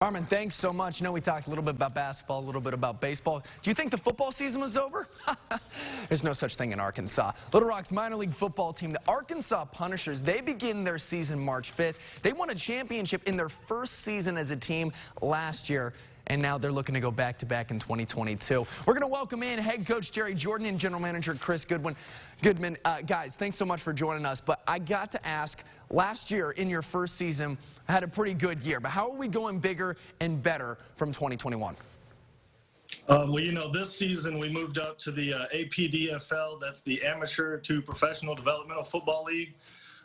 Armin, thanks so much. You know, we talked a little bit about basketball, a little bit about baseball. Do you think the football season was over? There's no such thing in Arkansas. Little Rock's minor league football team, the Arkansas Punishers, they begin their season March 5th. They won a championship in their first season as a team last year, and now they're looking to go back-to-back in 2022. We're going to welcome in head coach Jerry Jordan and general manager Chris Goodman. Guys, thanks so much for joining us. But I got to ask, last year in your first season, had a pretty good year. But how are we going bigger and better from 2021? Well, you know, this season we moved up to the APDFL. That's the Amateur to Professional Developmental Football League.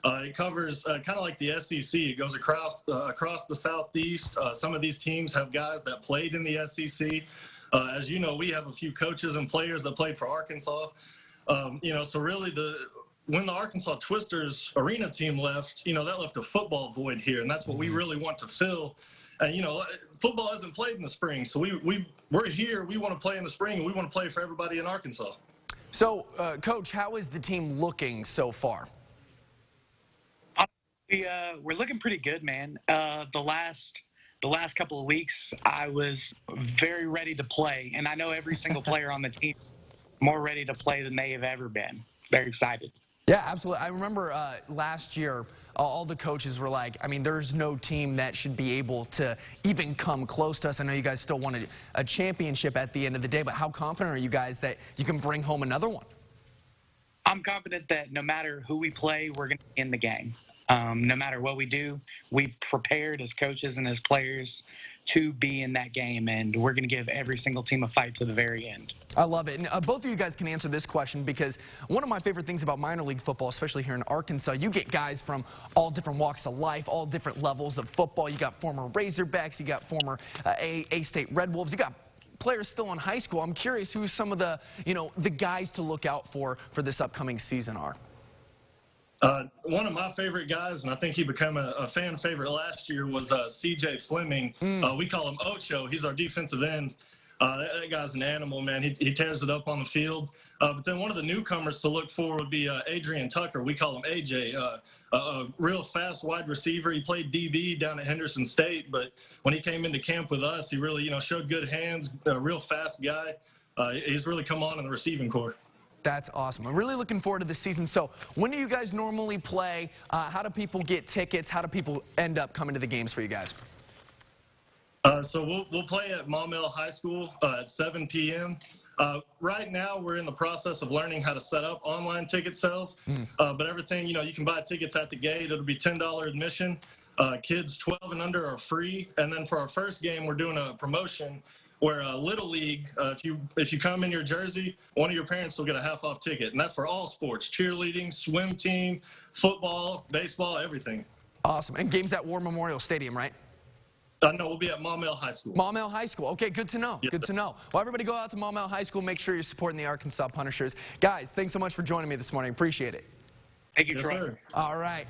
It covers kind of like the SEC. It goes across the Southeast. Some of these teams have guys that played in the SEC. As you know, we have a few coaches and players that played for Arkansas. You know, so really when the Arkansas Twisters arena team left, you know, that left a football void here, and that's what we really want to fill. And, you know, football isn't played in the spring, so we're here. We want to play in the spring, and we want to play for everybody in Arkansas. So, Coach, how is the team looking so far? We're looking pretty good, man. The last couple of weeks, I was very ready to play, and I know every single player on the team more ready to play than they have ever been. Very excited. Yeah, absolutely. I remember last year, all the coaches were like, I mean, there's no team that should be able to even come close to us. I know you guys still wanted a championship at the end of the day, but how confident are you guys that you can bring home another one? I'm confident that no matter who we play, we're going to be in the game. No matter what we do, we've prepared as coaches and as players to be in that game, and we're going to give every single team a fight to the very end. I love it. And both of you guys can answer this question, because one of my favorite things about minor league football, especially here in Arkansas, you get guys from all different walks of life, all different levels of football. You got former Razorbacks, you got former A-State Red Wolves, you got players still in high school. I'm curious who some of the, the guys to look out for this upcoming season are. One of my favorite guys, and I think he became a fan favorite last year, was CJ Fleming. We call him Ocho. He's our defensive end. That guy's an animal, man. He tears it up on the field. But then one of the newcomers to look for would be Adrian Tucker. We call him AJ. A real fast wide receiver. He played DB down at Henderson State, but when he came into camp with us, he really, showed good hands. A real fast guy. He's really come on in the receiving corps. That's awesome. I'm really looking forward to this season. So when do you guys normally play? How do people get tickets? How do people end up coming to the games for you guys? So we'll play at Maumelle High School at 7 p.m. Right now, we're in the process of learning how to set up online ticket sales. But everything, you can buy tickets at the gate. It'll be $10 admission. Kids 12 and under are free. And then for our first game, we're doing a promotion where Little League, if you come in your jersey, one of your parents will get a half-off ticket. And that's for all sports: cheerleading, swim team, football, baseball, everything. Awesome. And games at War Memorial Stadium, right? No, we'll be at Maumelle High School. Maumelle High School. Okay, good to know. Yeah. Good to know. Well, everybody go out to Maumelle High School. Make sure you're supporting the Arkansas Punishers. Guys, thanks so much for joining me this morning. Appreciate it. Thank you, Yes, Troy. sir. All right.